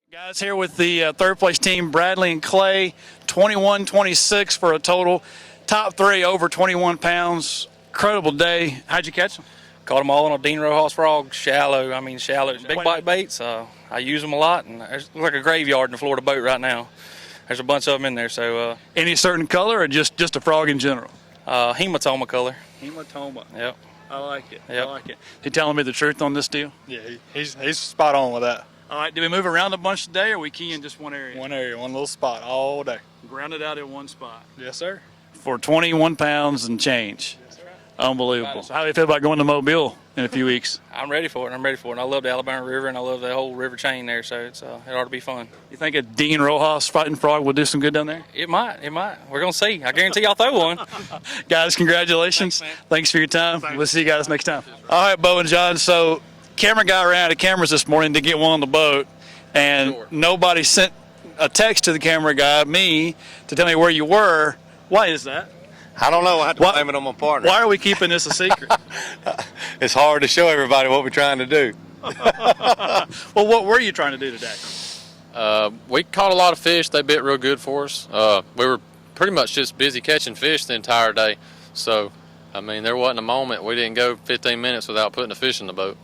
Guys, here with the third place team, Bradley and Clay, 21-26 for a total. Top three over 21 pounds. Incredible day. How'd you catch them? Caught them all on a Dean Rojas frog, shallow. Big bite baits. I use them a lot, and it's like a graveyard in the Florida boat right now. There's a bunch of them in there. So Any certain color or just a frog in general? hematoma color. Hematoma. Yep. I like it. Yep. I like it. He telling me the truth on this deal? Yeah, he's spot on with that. All right, did we move around a bunch today, or are we key in just one area? One area, one little spot all day. Grounded out in one spot. Yes, sir. For 21 pounds and change. Unbelievable. So how do you feel about going to Mobile in a few weeks? I'm ready for it. And I love the Alabama River, and I love the whole river chain there. So it ought to be fun. You think a Dean Rojas fighting frog will do some good down there? It might. We're gonna see. I guarantee I'll throw one. Guys, congratulations. Thanks, man. Thanks for your time. We'll see you guys next time. All right, Bo and John. So, camera guy ran out of cameras this morning to get one on the boat, and nobody sent a text to the camera guy, me, to tell me where you were. Why is that? I don't know. I had to blame it on my partner. Why are we keeping this a secret? It's hard to show everybody what we're trying to do. Well, what were you trying to do today? We caught a lot of fish. They bit real good for us. We were pretty much just busy catching fish the entire day. So, there wasn't a moment we didn't go 15 minutes without putting a fish in the boat.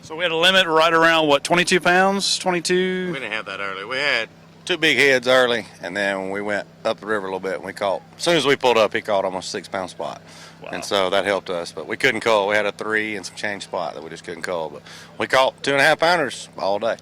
So we had a limit right around, 22 pounds? 22? We didn't have that early. We had two big heads early, and then when we went up the river a little bit, and we caught, as soon as we pulled up, he caught almost a 6-pound spot. Wow. And so that helped us, but we couldn't call. We had a 3 and some change spot that we just couldn't call. But we caught 2.5-pounders all day,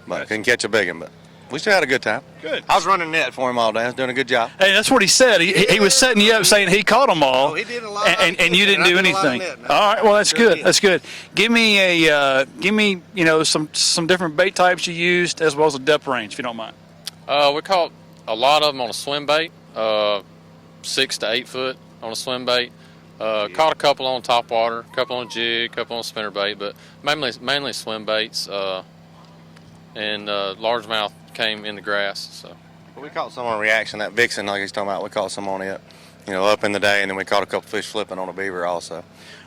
but couldn't catch a big one. But we still had a good time. Good. I was running net for him all day. I was doing a good job. Hey, that's what he said. He was setting you up saying he caught them all. Oh, he did a lot. And you didn't do anything. Net, All right, well that's Sure good. did. That's good. Give me some different bait types you used as well as a depth range, if you don't mind. We caught a lot of them on a swim bait, 6 to 8 foot on a swim bait. Caught a couple on top water, a couple on jig, a couple on spinner bait, but mainly swim baits. And largemouth came in the grass. So We caught some on reaction. That Vixen, like he's talking about, we caught some on it, up in the day, and then we caught a couple fish flipping on a beaver also.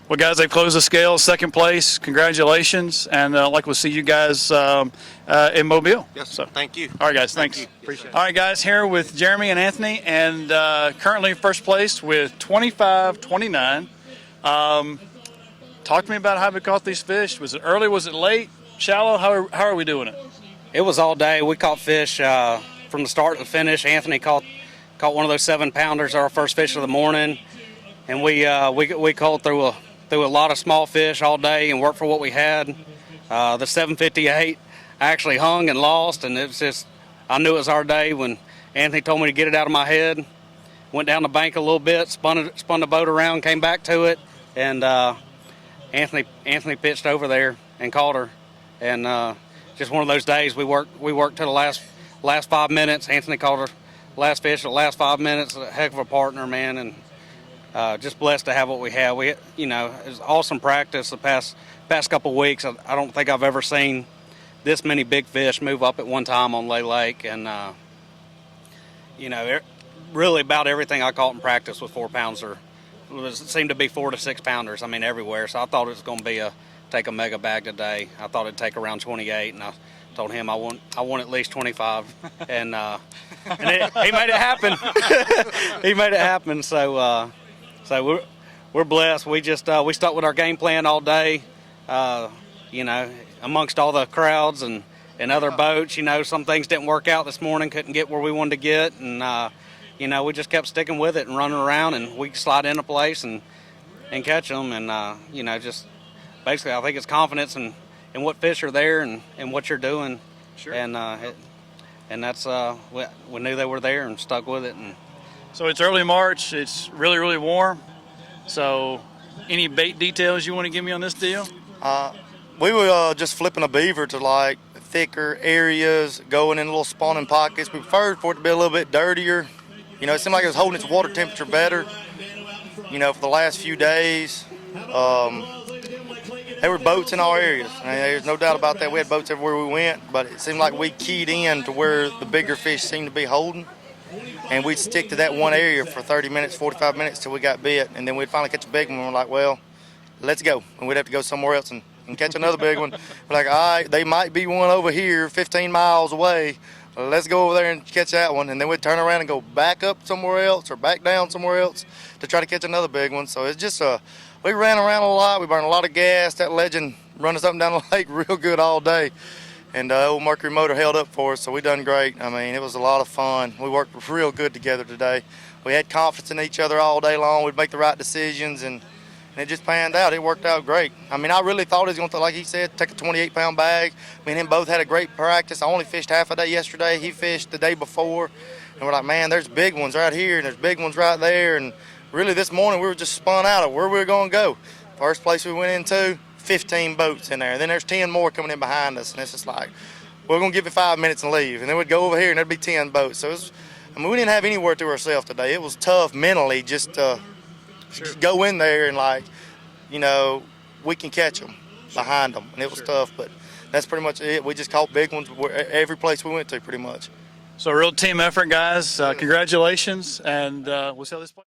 Well, guys, they've closed the scale, second place. Congratulations, and we'll see you guys in Mobile. Yes, So, thank you. all right, guys, thanks. you. Appreciate it. All right, guys, here with Jeremy and Anthony, and currently first place with 25-29. Talk to me about how we caught these fish. Was it early? Was it late? Shallow? How are we doing it? It was all day. We caught fish from the start to the finish. Anthony caught one of those 7-pounders, our first fish of the morning, and we caught through a lot of small fish all day and worked for what we had. The 758 actually hung and lost, and I knew it was our day when Anthony told me to get it out of my head. Went down the bank a little bit, spun the boat around, came back to it, and Anthony pitched over there and caught her. And just one of those days. We worked till the last 5 minutes. Anthony caught her last fish at the last 5 minutes. A heck of a partner, man, and just blessed to have what we have. It was awesome practice the past couple of weeks. I don't think I've ever seen this many big fish move up at one time on Lay Lake, and really about everything I caught in practice was 4-pounds or it seemed to be 4 to 6-pounders. Everywhere. So I thought it was going to take a mega bag today. I thought it'd take around 28, and I told him I want at least 25, and he made it happen. He made it happen. So we're blessed. We just we stuck with our game plan all day. Amongst all the crowds and other boats. Some things didn't work out this morning. Couldn't get where we wanted to get, and we just kept sticking with it and running around, and we slide into place and catch them, and just. Basically, I think it's confidence in what fish are there and what you're doing. Sure. And that's we knew they were there and stuck with it. And So it's early March. It's really, really warm. So any bait details you want to give me on this deal? We were just flipping a beaver to like thicker areas, going in little spawning pockets. We preferred for it to be a little bit dirtier. It seemed like it was holding its water temperature better. For the last few days. There were boats in all areas. There's no doubt about that. We had boats everywhere we went, but it seemed like we keyed in to where the bigger fish seemed to be holding. And we'd stick to that one area for 30 minutes, 45 minutes till we got bit. And then we'd finally catch a big one, and we're like, well, let's go. And we'd have to go somewhere else and and catch another big one. We're like, all right, they might be one over here 15 miles away. Let's go over there and catch that one. And then we'd turn around and go back up somewhere else or back down somewhere else to try to catch another big one. So it's just, we ran around a lot. We burned a lot of gas. That legend run us up and down the lake real good all day. And old Mercury Motor held up for us, so we done great. I mean, it was a lot of fun. We worked real good together today. We had confidence in each other all day long. We'd make the right decisions, and it just panned out. It worked out great. I mean, I really thought he was going to, like he said, take a 28-pound bag. Me and him both had a great practice. I only fished half a day yesterday. He fished the day before. And we're like, man, there's big ones right here, and there's big ones right there. And really this morning we were just spun out of where we were going to go. First place we went into, 15 boats in there. And then there's 10 more coming in behind us. And it's just like, we're going to give it 5 minutes and leave. And then we'd go over here, and there'd be 10 boats. So it was, I mean, we didn't have anywhere to ourselves today. It was tough mentally just to go in there and, like, you know, we can catch them behind them. And it was tough, but that's pretty much it. We just caught big ones every place we went to pretty much. So a real team effort, guys. Congratulations, and we'll see how this plays.